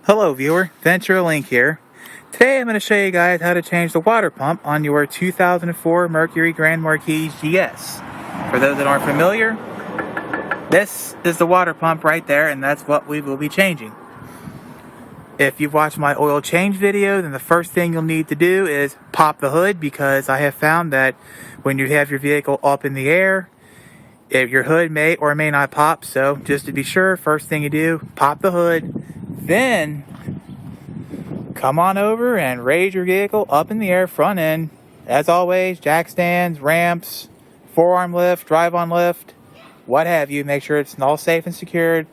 Hello viewer, Venture Link here. Today I'm going to show you guys how to change the water pump on your 2004 Mercury Grand Marquis GS. For those that aren't familiar, this is the water pump right there, and that's what we will be changing. If you've watched my oil change video, then the first thing you'll need to do is pop the hood, because I have found that when you have your vehicle up in the air, your hood may or may not pop. So just to be sure, first thing you do, pop the hood, then come on over and raise your vehicle up in the air, front end. As always, jack stands, ramps, forearm lift, drive-on lift, what have you. Make sure it's all safe and secured,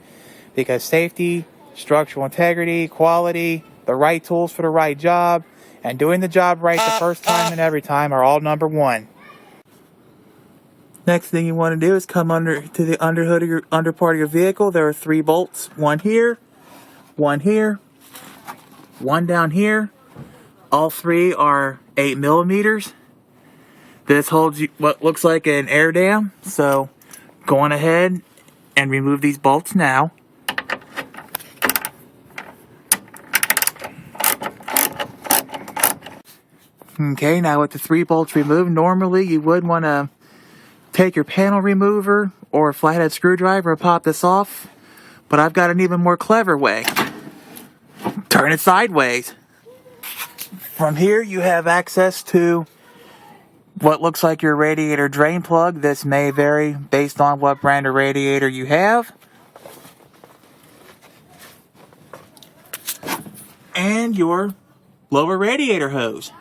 because safety, structural integrity, quality, the right tools for the right job, and doing the job right the first time and every time are all number one. Next thing you want to do is come under to the underhood of your under part of your vehicle. There are 3 bolts, one here, one down here. All 3 are 8 millimeters. This holds what looks like an air dam. So go on ahead and remove these bolts now. Okay, now with the 3 bolts removed, normally you would want to take your panel remover or a flathead screwdriver and pop this off. But I've got an even more clever way. Turn it sideways. From here you have access to what looks like your radiator drain plug. This may vary based on what brand of radiator you have. And your lower radiator hose.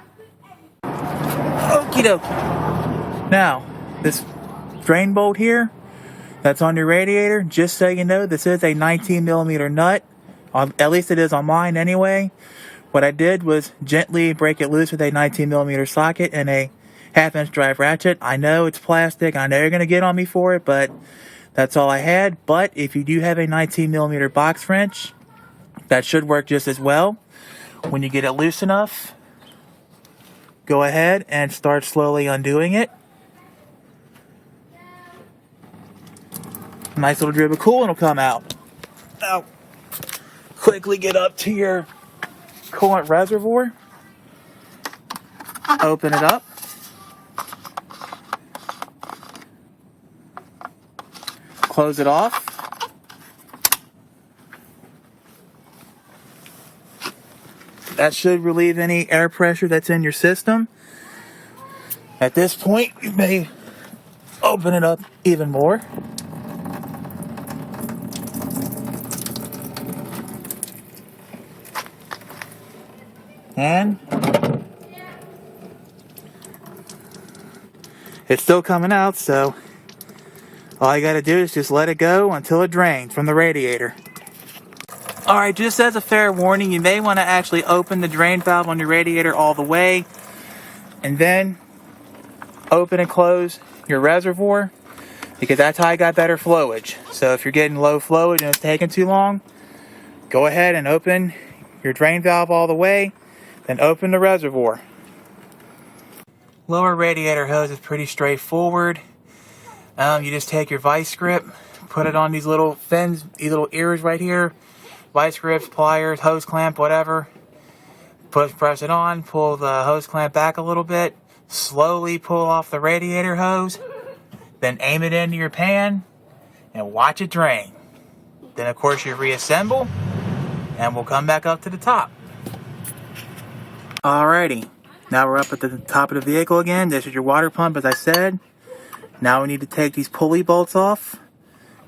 Okie doke. Now, this drain bolt here that's on your radiator, just so you know, this is a 19 millimeter nut. At least it is on mine anyway. What I did was gently break it loose with a 19 millimeter socket and a 1/2 inch drive ratchet. I know it's plastic. I know you're going to get on me for it, but that's all I had. But if you do have a 19 millimeter box wrench, that should work just as well. When you get it loose enough, go ahead and start slowly undoing it. Nice little drip of coolant will come out. Now, quickly get up to your coolant reservoir. Open it up. Close it off. That should relieve any air pressure that's in your system. At this point, you may open it up even more. And it's still coming out, so all you gotta do is just let it go until it drains from the radiator. Alright, just as a fair warning, you may want to actually open the drain valve on your radiator all the way, and then open and close your reservoir, because that's how I got better flowage. So if you're getting low flowage and it's taking too long, go ahead and open your drain valve all the way, then open the reservoir. Lower radiator hose is pretty straightforward. You just take your vice grip, put it on these little fins, these little ears right here. Vice grips, pliers, hose clamp, whatever. Press it on, pull the hose clamp back a little bit. Slowly pull off the radiator hose. Then aim it into your pan and watch it drain. Then of course you reassemble and we'll come back up to the top. Alrighty, now we're up at the top of the vehicle again. This is your water pump, as I said. Now we need to take these pulley bolts off.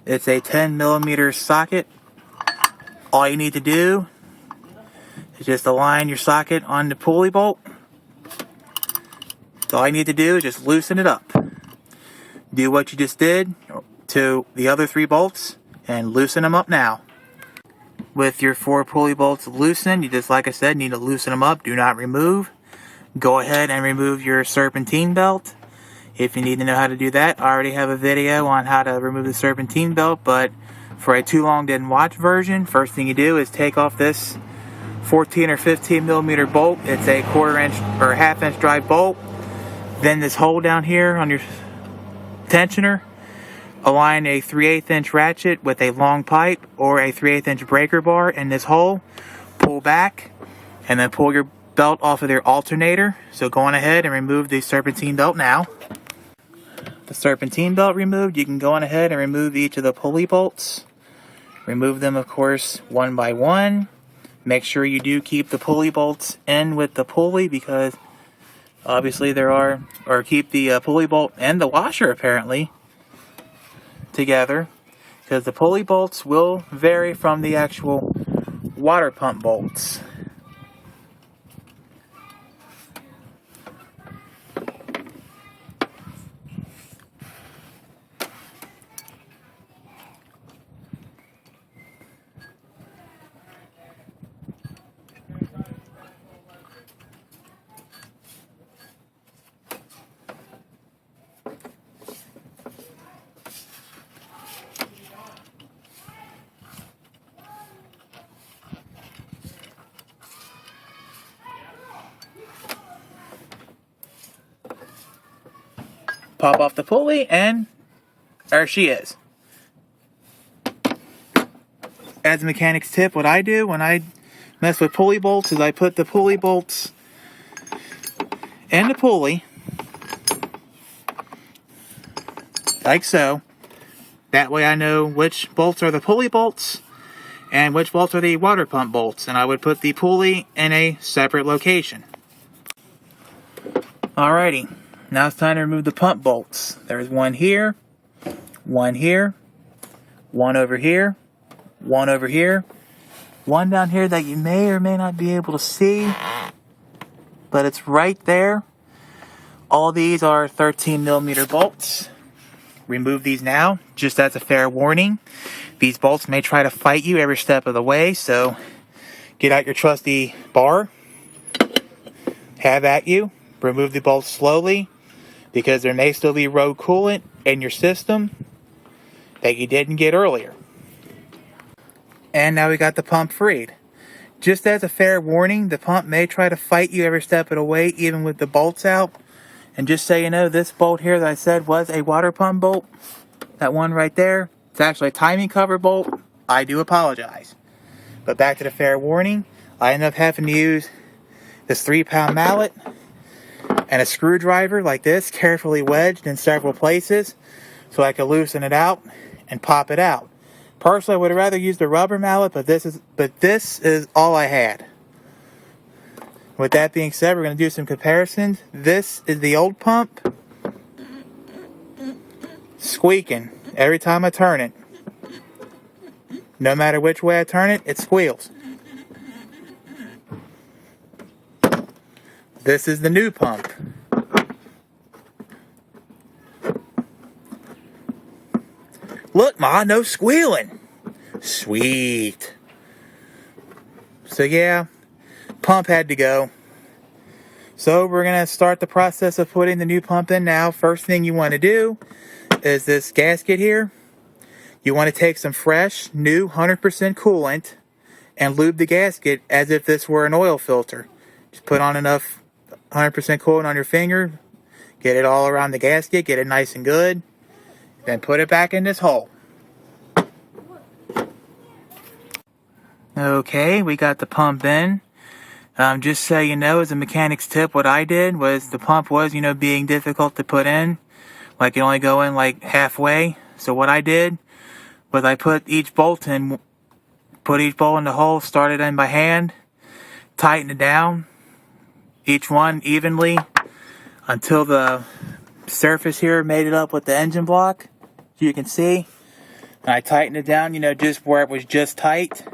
It's a 10 millimeter socket. All you need to do is just align your socket on the pulley bolt. All you need to do is just loosen it up. Do what you just did to the other 3 bolts and loosen them up now. With your 4 pulley bolts loosened, you just, like I said, need to loosen them up. Do not remove. Go ahead and remove your serpentine belt. If you need to know how to do that, I already have a video on how to remove the serpentine belt, but for a too long didn't watch version, first thing you do is take off this 14 or 15 millimeter bolt. It's a 1/4 inch or 1/2 inch drive bolt. Then this hole down here on your tensioner, align a 3/8 inch ratchet with a long pipe or a 3/8 inch breaker bar in this hole. pull back and then pull your belt off of their alternator. So go on ahead and remove the serpentine belt now. The serpentine belt removed, you can go on ahead and remove each of the pulley bolts. Remove them, of course, one by one. Make sure you do keep the pulley bolts in with the pulley, because obviously keep the pulley bolt and the washer apparently together, because the pulley bolts will vary from the actual water pump bolts. Pop off the pulley, and there she is. As a mechanic's tip, what I do when I mess with pulley bolts is I put the pulley bolts in the pulley, like so. That way I know which bolts are the pulley bolts and which bolts are the water pump bolts, and I would put the pulley in a separate location. Alrighty. Now it's time to remove the pump bolts. There's one here, one here, one over here, one over here, one down here that you may or may not be able to see, but it's right there. All these are 13mm bolts. Remove these now, just as a fair warning. These bolts may try to fight you every step of the way, so get out your trusty bar, have at you, remove the bolts slowly, because there may still be road coolant in your system that you didn't get earlier. And now we got the pump freed. Just as a fair warning, the pump may try to fight you every step of the way, even with the bolts out. And just so you know, this bolt here that I said was a water pump bolt, that one right there, it's actually a timing cover bolt. I do apologize. But back to the fair warning, I ended up having to use this 3-pound mallet and a screwdriver like this, carefully wedged in several places, so I could loosen it out and pop it out. Personally, I would have rather used the rubber mallet, but this is all I had. With that being said, we're going to do some comparisons. This is the old pump, squeaking every time I turn it. No matter which way I turn it, it squeals. This is the new pump. Look, Ma, no squealing. Sweet. So yeah, pump had to go. So we're going to start the process of putting the new pump in now. First thing you want to do is this gasket here. You want to take some fresh, new 100% coolant and lube the gasket as if this were an oil filter. Just put on enough 100% coolant on your finger, get it all around the gasket, get it nice and good, then put it back in this hole. Okay, we got the pump in. Just so you know, as a mechanic's tip, what I did was the pump was, being difficult to put in. Like, it only go in like halfway. So what I did was I put each bolt in the hole, started in by hand, tighten it down, each one evenly until the surface here made it up with the engine block, as you can see. And I tightened it down, just where it was just tight.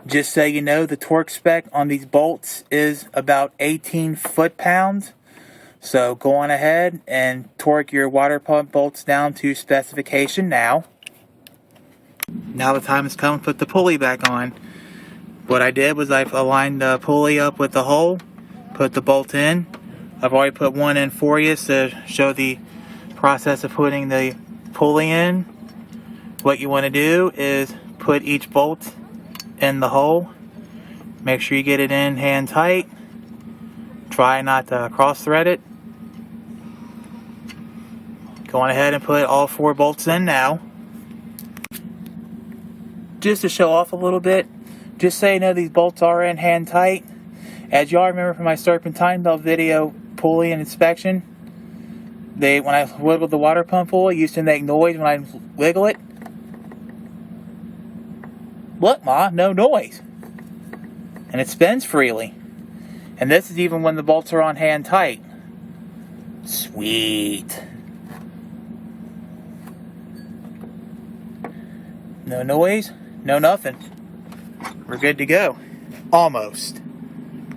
Just so you know, the torque spec on these bolts is about 18 foot-pounds. So go on ahead and torque your water pump bolts down to specification now. Now the time has come to put the pulley back on. What I did was I aligned the pulley up with the hole, put the bolt in. I've already put one in for you to show the process of putting the pulley in. What you want to do is put each bolt in the hole. Make sure you get it in hand tight. Try not to cross thread it. Go on ahead and put all 4 bolts in now. Just to show off a little bit, just so you know, these bolts are in hand tight. As y'all remember from my serpentine belt video pulley and inspection, when I wiggled the water pump pulley, it used to make noise when I wiggle it. Look, Ma, no noise. And it spins freely. And this is even when the bolts are on hand tight. Sweet. No noise, no nothing. We're good to go. Almost.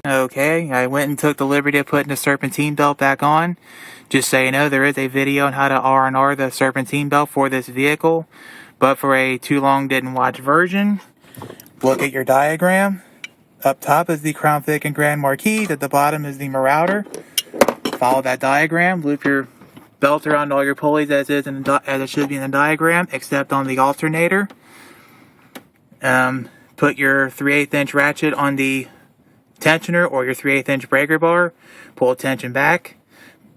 Okay, I went and took the liberty of putting the serpentine belt back on. Just so you know, there is a video on how to R&R the serpentine belt for this vehicle. But for a too long didn't watch version, look at your diagram. Up top is the CrownVic and Grand Marquis. At the bottom is the Marauder. Follow that diagram. Loop your belt around all your pulleys as it should be in the diagram, except on the alternator. Put your 3/8 inch ratchet on the tensioner or your 3/8 inch breaker bar. Pull tension back.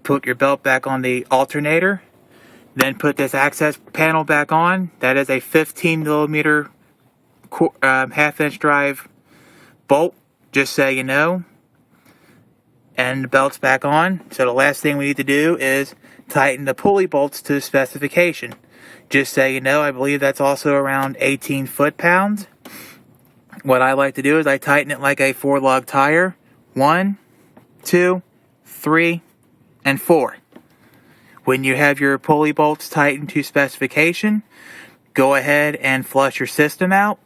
Put your belt back on the alternator. Then put this access panel back on. That is a 15 millimeter half-inch drive bolt, just so you know. And the belt's back on. So the last thing we need to do is tighten the pulley bolts to specification. Just so you know, I believe that's also around 18 foot-pounds. What I like to do is I tighten it like a 4-lug tire. 1, 2, 3, and 4. When you have your pulley bolts tightened to specification, go ahead and flush your system out.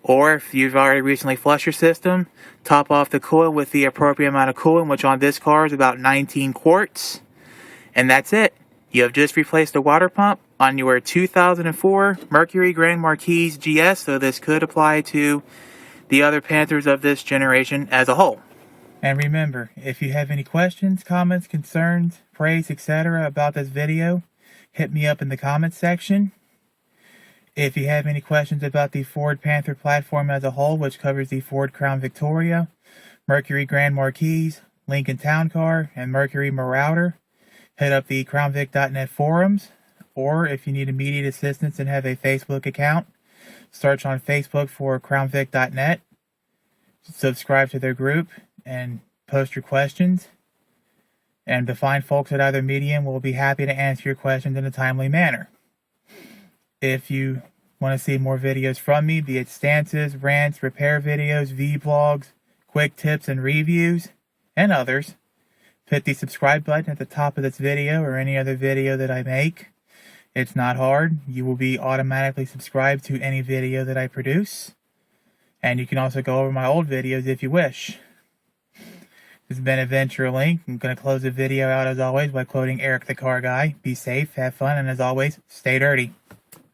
Or if you've already recently flushed your system, top off the coolant with the appropriate amount of coolant, which on this car is about 19 quarts. And that's it. You have just replaced the water pump on your 2004 Mercury Grand Marquis GS, so this could apply to the other Panthers of this generation as a whole. And remember, if you have any questions, comments, concerns, praise, etc. about this video, hit me up in the comments section. If you have any questions about the Ford Panther platform as a whole, which covers the Ford Crown Victoria, Mercury Grand Marquis, Lincoln Town Car, and Mercury Marauder, hit up the CrownVic.net forums. Or if you need immediate assistance and have a Facebook account, search on Facebook for CrownVic.net, subscribe to their group, and post your questions. And the fine folks at either medium will be happy to answer your questions in a timely manner. If you want to see more videos from me, be it stances, rants, repair videos, vlogs, quick tips and reviews, and others, hit the subscribe button at the top of this video or any other video that I make. It's not hard. You will be automatically subscribed to any video that I produce. And you can also go over my old videos if you wish. This has been Adventure Link. I'm going to close the video out as always by quoting Eric the Car Guy. Be safe, have fun, and as always, stay dirty.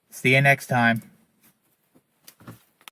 See you next time.